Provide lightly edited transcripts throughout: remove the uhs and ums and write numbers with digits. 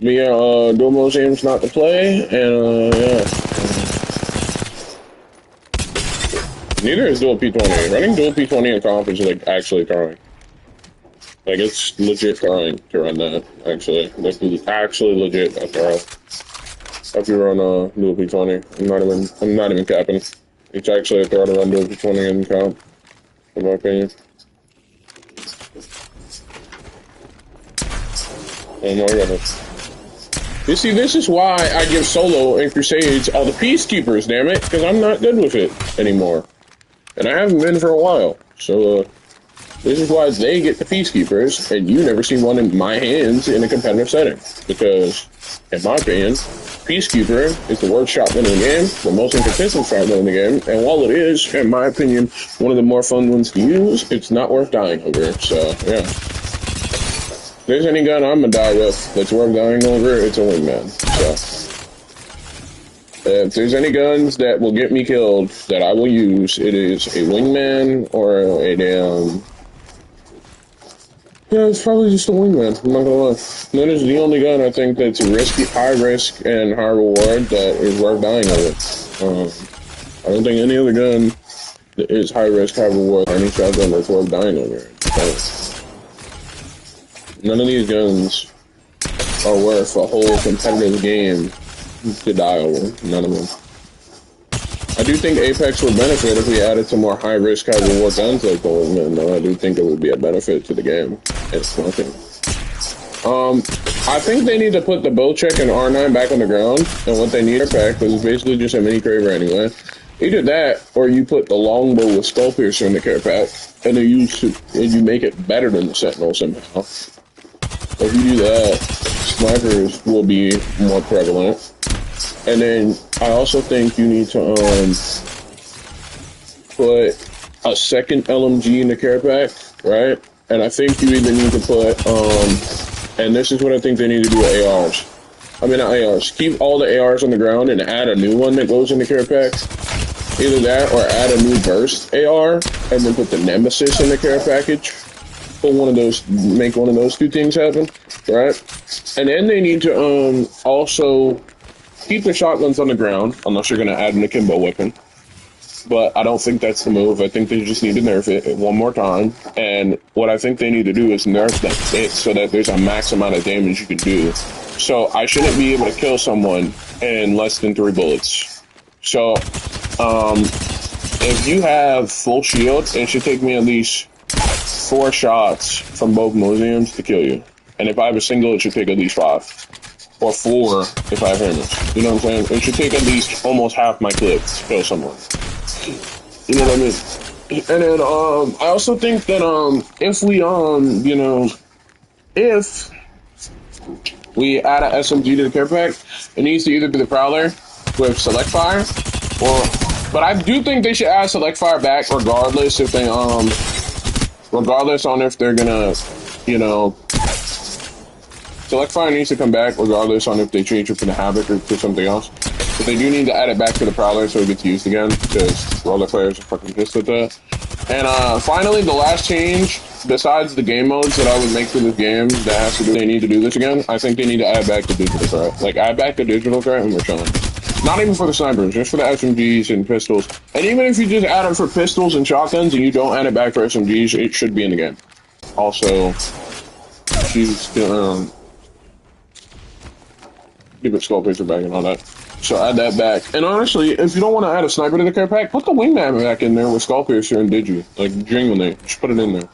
Me and dual mode seems not to play, and yeah. Neither is dual P20. Running dual P20 in comp is like actually throwing. Like it's legit throwing to run that. Actually, this is actually legit a throw. If you run dual P20, I'm not even capping. It's actually a throw to run dual P20 in comp, in my opinion. Oh my goodness. You see, this is why I give solo and crusades all the peacekeepers, damn it, because I'm not good with it anymore. And I haven't been for a while. So, this is why they get the peacekeepers, and you never see one in my hands in a competitive setting. Because, in my opinion, peacekeeper is the worst shotgun in the game, the most inconsistent shotgun in the game, and while it is, in my opinion, one of the more fun ones to use, it's not worth dying over. So, yeah. If there's any gun I'm gonna die with that's worth dying over, it's a wingman. So, if there's any guns that will get me killed that I will use, it is a wingman or a damn. Yeah, it's probably just a wingman. I'm not gonna lie. That is the only gun I think that's risky, high risk and high reward that is worth dying over. I don't think any other gun that is high risk, high reward, or any shotgun that's worth dying over. So, none of these guns are worth a whole competitive game to die over. None of them. I do think Apex would benefit if we added some more high-risk, high-reward guns like the wingman, though. I do think it would be a benefit to the game. It's nothing. I think they need to put the bow check and R9 back on the ground, and what they need to pack, because it's basically just a mini Kraber anyway. Either that, or you put the longbow with skull piercer in the care pack, and then you make it better than the Sentinel somehow. If you do that, snipers will be more prevalent. And then I also think you need to put a second LMG in the care pack, right? And I think you either need to put and this is what I think they need to do with ARs. I mean, not ARs. Keep all the ARs on the ground and add a new one that goes in the care pack. Either that or add a new burst AR and then put the Nemesis in the care package. One of those, make one of those two things happen, right? And then they need to also keep the shotguns on the ground, unless you're going to add an akimbo weapon. But I don't think that's the move. I think they just need to nerf it one more time. And what I think they need to do is nerf that hit so that there's a max amount of damage you can do. So I shouldn't be able to kill someone in less than 3 bullets. So if you have full shield, it should take me at least 4 shots from both museums to kill you. And if I have a single, it should take at least 5. Or 4 if I have hammers. You know what I'm saying? It should take at least almost half my clip to kill someone. You know what I mean? And then I also think that if we you know, if we add an SMG to the care pack, it needs to either be the Prowler with select fire, but I do think they should add select fire back regardless if they regardless on if they're gonna, you know, select fire needs to come back regardless on if they change it from the Havoc or to something else. But they do need to add it back to the Prowler so it gets used again, because roller players are fucking pissed at that. And finally, the last change, besides the game modes that I would make for this game that has to do, they need to do this again, I think they need to add back the digital threat. Like, add back the digital threat and we're chilling. Not even for the snipers, just for the SMGs and pistols. And even if you just add it for pistols and shotguns and you don't add it back for SMGs, it should be in the game. Also, she's still, give it skull picture back and all that. So add that back. And honestly, if you don't want to add a sniper to the care pack, put the wingman back in there with skull piercer and digi. Like, genuinely, just put it in there.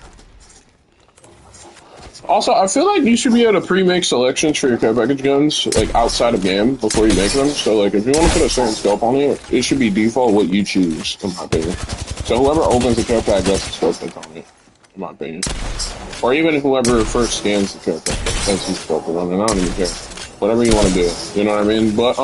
Also, I feel like you should be able to pre-make selections for your care package guns, like, outside of game before you make them. So, like, if you want to put a certain scope on it, it should be default what you choose, in my opinion. So whoever opens the care pack gets the scope that's on it, in my opinion. Or even whoever first scans the care pack, that's the scope on it. I don't even care. Whatever you want to do, you know what I mean? But,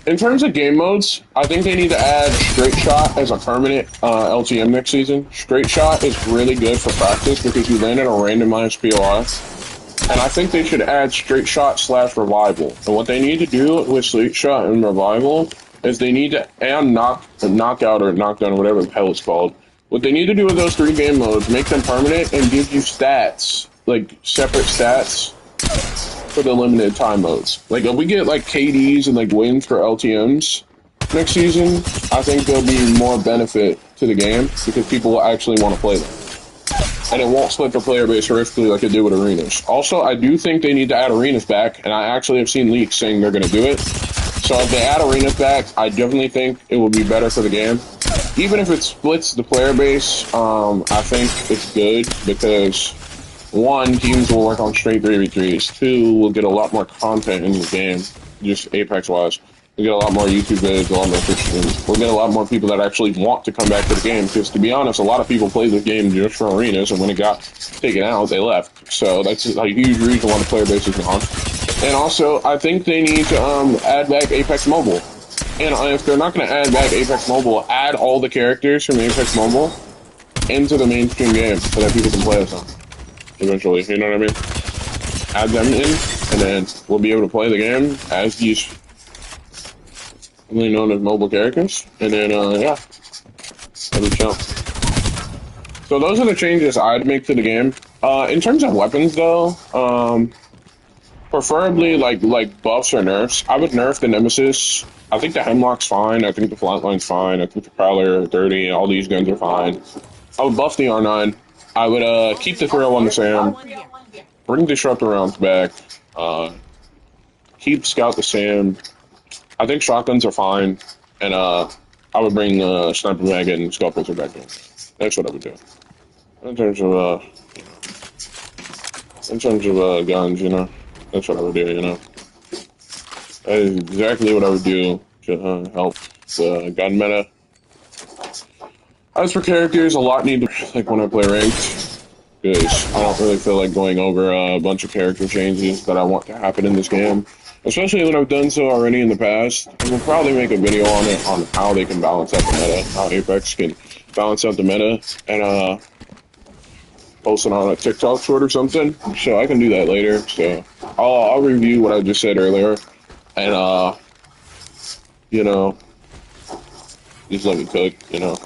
in terms of game modes, I think they need to add straight shot as a permanent LTM next season. Straight shot is really good for practice because you land at a randomized POI. And I think they should add straight shot / revival. And what they need to do with straight shot and revival is they need to add knockout or knockdown or whatever the hell it's called. What they need to do with those 3 game modes, make them permanent and give you stats, like separate stats for the limited time modes. Like, if we get, like, KDs and, like, wins for LTMs next season, I think there'll be more benefit to the game because people will actually want to play them. And it won't split the player base horrifically like it did with arenas. Also, I do think they need to add arenas back, and I actually have seen leaks saying they're going to do it. So if they add arenas back, I definitely think it will be better for the game. Even if it splits the player base, I think it's good because, one, teams will work on straight 3v3s. Two, we'll get a lot more content in the game, just Apex-wise. We'll get a lot more YouTube vids, a lot more Twitch streams. We'll get a lot more people that actually want to come back to the game, because to be honest, a lot of people play this game just for arenas, and when it got taken out, they left. So that's a huge reason why the player base is gone. And also, I think they need to add back Apex Mobile. And if they're not going to add back Apex Mobile, add all the characters from Apex Mobile into the mainstream game so that people can play as them eventually. You know what I mean? Add them in, and then we'll be able to play the game as these really known as mobile characters. And then, yeah, that'll be chill. So those are the changes I'd make to the game. In terms of weapons, though, preferably like buffs or nerfs. I would nerf the Nemesis. I think the Hemlock's fine. I think the Flatline's fine. I think the Prowler, 30, all these guns are fine. I would buff the R9. I would keep the 301 the same. Bring Disruptor rounds back. Keep Scout the same. I think shotguns are fine. And I would bring Sniper Mag and Sculptors back in. That's what I would do. In terms of guns, you know. That's what I would do, you know. That is exactly what I would do to help the gun meta. As for characters, a lot need to, like when I play ranked, because I don't really feel like going over a bunch of character changes that I want to happen in this game. Especially when I've done so already in the past. And we'll probably make a video on it, on how they can balance out the meta, how Apex can balance out the meta, and post it on a TikTok short or something. So I can do that later, so I'll review what I just said earlier, and you know, just let me cook, you know.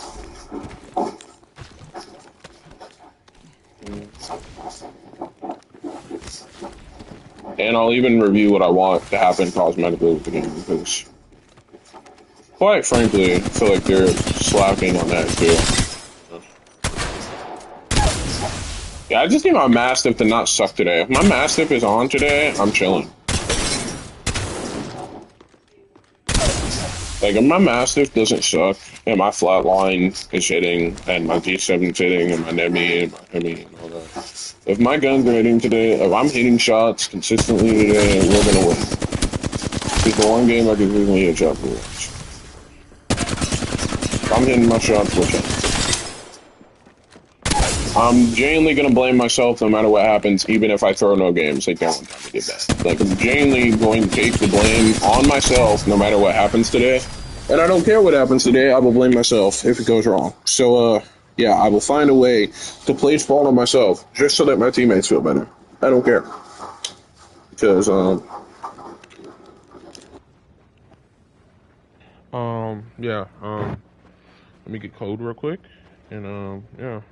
And I'll even review what I want to happen cosmetically with the game, because quite frankly, I feel like they're slacking on that too. Yeah, I just need my Mastiff to not suck today. If my Mastiff is on today, I'm chilling. Like, if my Mastiff doesn't suck, and my Flatline is hitting, and my G7's hitting, and my Nemi, and my Hemi, and all that. If my guns are hitting today, if I'm hitting shots consistently today, we're gonna win. It's the one game I can consistently hit shots for once. If I'm hitting my shots, we're chilling. I'm genuinely gonna blame myself no matter what happens, even if I throw no games. Like, that one time I did that. Like, I'm genuinely going to take the blame on myself no matter what happens today. And I don't care what happens today, I will blame myself if it goes wrong. So, yeah, I will find a way to place fault on myself, just so that my teammates feel better. I don't care. Because, yeah, let me get code real quick, and, yeah.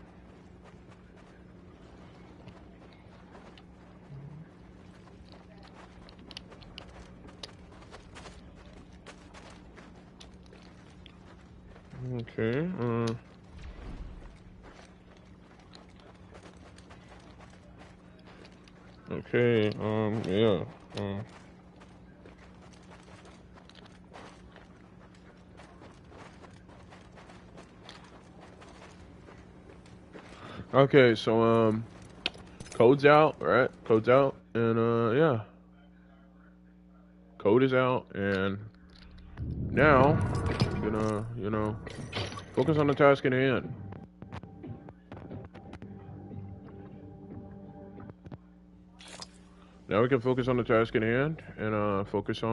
Okay, okay, yeah, okay, so, code's out, right? Code's out, and, yeah. Code is out, and now, I'm gonna, you know, focus on the task at hand. Now we can focus on the task at hand, and, focus on